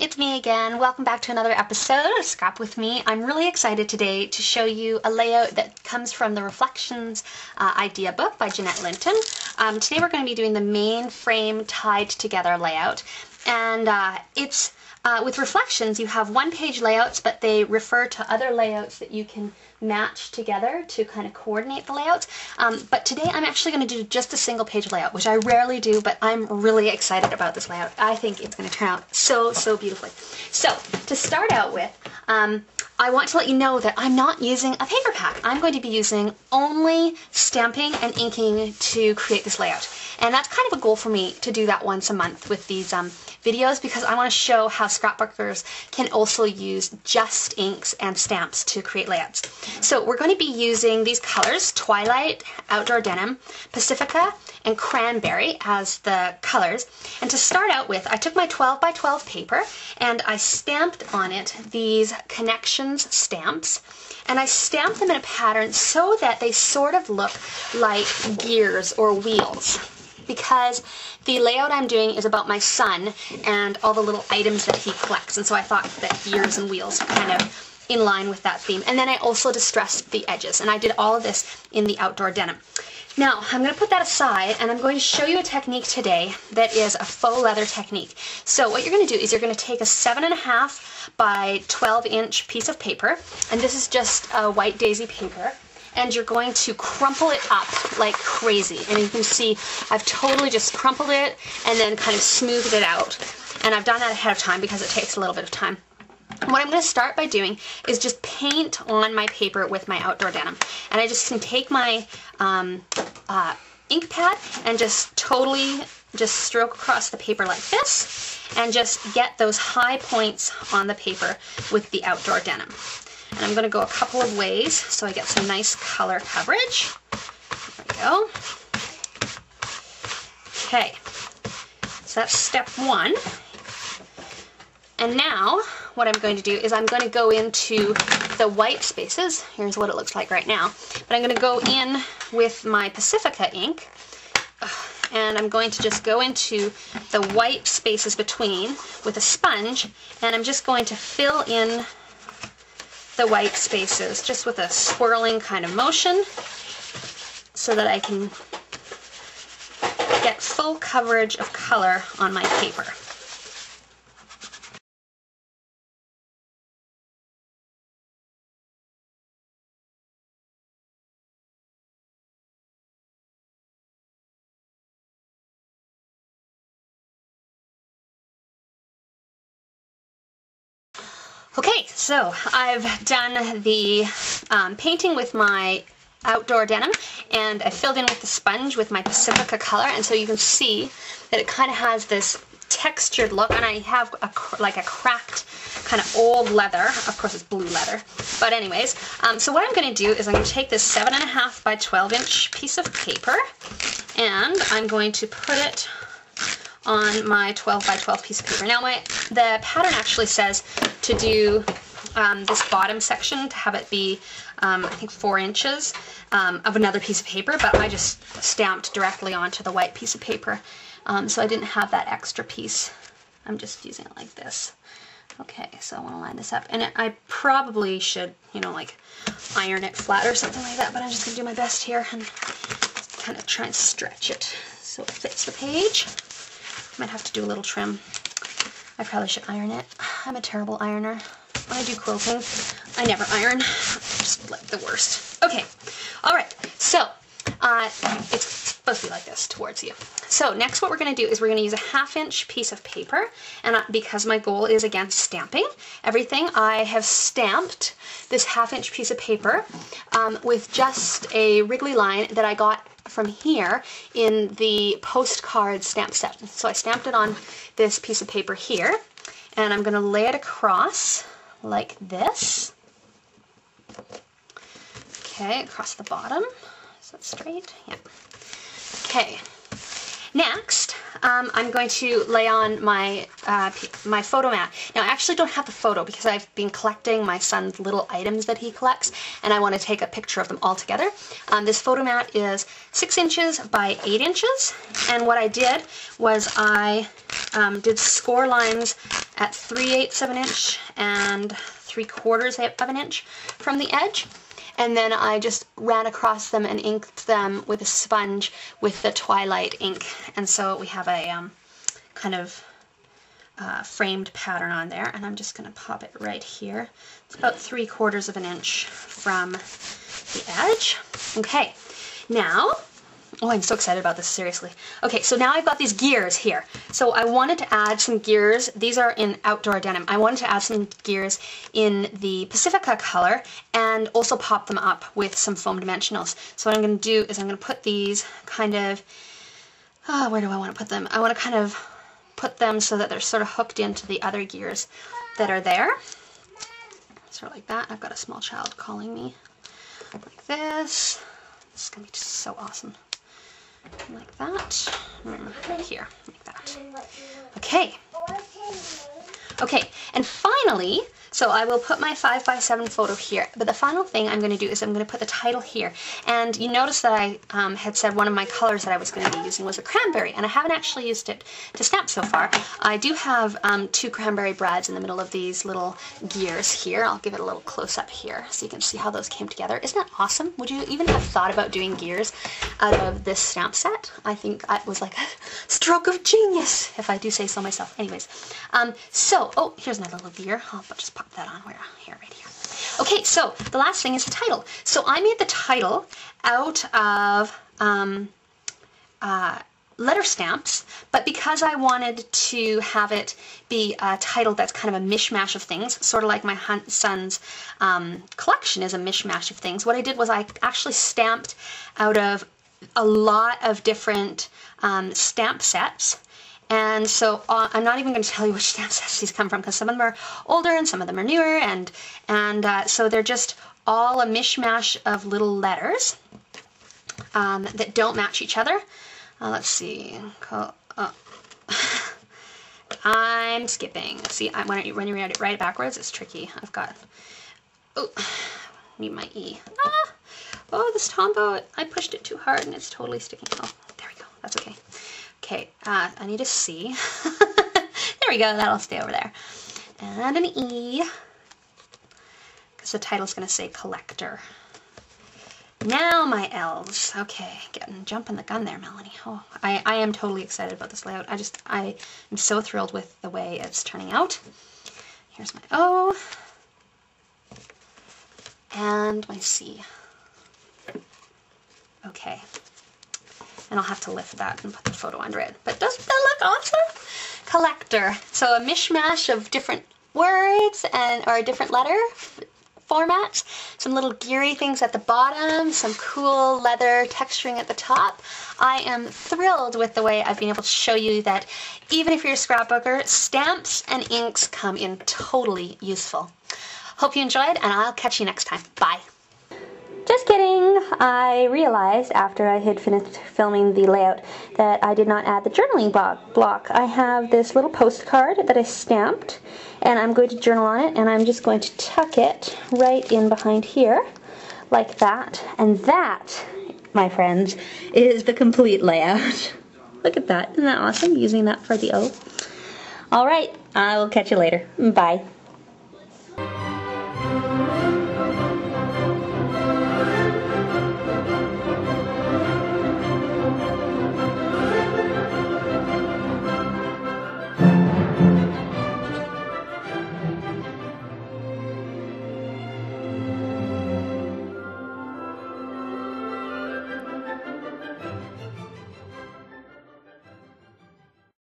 it's me again. Welcome back to another episode of Scrap with me. I'm really excited today to show you a layout that comes from the Reflections idea book by Jeanette Linton. Today we're going to be doing the main frame tied together layout, and it's with Reflections you have one-page layouts, but they refer to other layouts that you can match together to kind of coordinate the layouts. But today I'm actually going to do just a single page layout, which I rarely do, but I'm really excited about this layout. I think it's going to turn out so beautifully. So to start out with, I want to let you know that I'm not using a paper pack. I'm going to be using only stamping and inking to create this layout. And that's kind of a goal for me, to do that once a month with these videos, because I want to show how scrapbookers can also use just inks and stamps to create layouts. So we're going to be using these colors, Twilight, Outdoor Denim, Pacifica, and Cranberry as the colors. And to start out with, I took my 12 by 12 paper and I stamped on it these connections stamps. And I stamped them in a pattern so that they sort of look like gears or wheels, because the layout I'm doing is about my son and all the little items that he collects, and so I thought that gears and wheels are kind of in line with that theme. And then I also distressed the edges, and I did all of this in the Outdoor Denim. Now, I'm going to put that aside, and I'm going to show you a technique today that is a faux leather technique. So what you're going to do is you're going to take a 7.5 by 12 inch piece of paper, and this is just a white daisy paper, and you're going to crumple it up like crazy. And you can see I've totally just crumpled it and then kind of smoothed it out. And I've done that ahead of time because it takes a little bit of time. What I'm going to start by doing is just paint on my paper with my Outdoor Denim. And I just can take my ink pad and just totally just stroke across the paper like this and just get those high points on the paper with the Outdoor Denim. And I'm going to go a couple of ways so I get some nice color coverage. There we go. Okay, so that's step one. And now what I'm going to do is I'm going to go into the white spaces. Here's what it looks like right now. But I'm going to go in with my Pacifica ink, and I'm going to just go into the white spaces between with a sponge, and I'm just going to fill in the white spaces just with a swirling kind of motion so that I can get full coverage of color on my paper. Okay, so I've done the painting with my Outdoor Denim, and I filled in with the sponge with my Pacifica color, and so you can see that it kind of has this textured look, and I have like a cracked kind of old leather. Of course it's blue leather, but anyways, so what I'm going to do is I'm going to take this 7.5 by 12 inch piece of paper, and I'm going to put it on my 12 by 12 piece of paper. Now the pattern actually says to do this bottom section to have it be I think 4 inches of another piece of paper, but I just stamped directly onto the white piece of paper, so I didn't have that extra piece. I'm just using it like this. Okay, so I want to line this up, and I probably should, you know, like iron it flat or something like that, but I'm just going to do my best here and kind of try and stretch it so it fits the page. Might have to do a little trim. I probably should iron it. I'm a terrible ironer. When I do quilting, I never iron. Just like the worst. Okay, alright, so it's supposed to be like this towards you. So next what we're going to do is we're going to use a 1/2 inch piece of paper, and because my goal is against stamping everything, I have stamped this 1/2 inch piece of paper with just a wriggly line that I got from here in the postcard stamp set. So I stamped it on this piece of paper here, and I'm going to lay it across like this. Okay, across the bottom. Is that straight? Yeah. Okay. Next, I'm going to lay on my my photo mat. Now, I actually don't have the photo because I've been collecting my son's little items that he collects, and I want to take a picture of them all together. This photo mat is 6 inches by 8 inches, and what I did was I did score lines at 3/8 of an inch and 3/4 of an inch from the edge. And then I just ran across them and inked them with a sponge with the Twilight ink. And so we have a kind of framed pattern on there. And I'm just going to pop it right here. It's about 3/4 of an inch from the edge. Okay, now, oh, I'm so excited about this, seriously. Okay, so now I've got these gears here. So I wanted to add some gears. These are in outdoor denim. I wanted to add some gears in the Pacifica color and also pop them up with some foam dimensionals. So what I'm going to do is I'm going to put these kind of, where do I want to put them? I want to kind of put them so that they're sort of hooked into the other gears that are there. Sort of like that. I've got a small child calling me. Like this. This is going to be just so awesome. Like that. Right here. Like that. Okay. Okay, and finally, so I will put my 5x7 photo here, but the final thing I'm going to do is I'm going to put the title here. And you notice that I had said one of my colors that I was going to be using was a cranberry, and I haven't actually used it to stamp so far. I do have 2 cranberry brads in the middle of these little gears here. I'll give it a little close-up here so you can see how those came together. Isn't that awesome? Would you even have thought about doing gears out of this stamp set? I think it was like a stroke of genius, if I do say so myself. Anyways, so, oh, here's another little gear. I'll just pop that on here, right here. Okay, so the last thing is the title. So I made the title out of letter stamps, but because I wanted to have it be a title that's kind of a mishmash of things, sort of like my son's collection is a mishmash of things, what I did was I actually stamped out of a lot of different stamp sets. And so I'm not even going to tell you which stamp sets these come from, because some of them are older and some of them are newer, and so they're just all a mishmash of little letters that don't match each other. Let's see. I'm skipping. See, when you write it backwards, it's tricky. I've got. Oh, need my E. Oh, this Tombow, I pushed it too hard and it's totally sticking. Oh, there we go. That's okay. Okay, I need a C. There we go, that'll stay over there. And an E, because the title's going to say Collector. Now my L's. Okay, jumping the gun there, Melanie. Oh, I am totally excited about this layout. I am so thrilled with the way it's turning out. Here's my O. And my C. Okay. And I'll have to lift that and put the photo under it. But doesn't that look awesome? Collector. So a mishmash of different words or different letter formats. Some little geary things at the bottom. Some cool leather texturing at the top. I am thrilled with the way I've been able to show you that even if you're a scrapbooker, stamps and inks come in totally useful. Hope you enjoyed, and I'll catch you next time. Bye. Just kidding! I realized after I had finished filming the layout that I did not add the journaling block. I have this little postcard that I stamped, and I'm going to journal on it, and I'm just going to tuck it right in behind here, like that. And that, my friends, is the complete layout. Look at that. Isn't that awesome? Using that for the O. Alright, I will catch you later. Bye.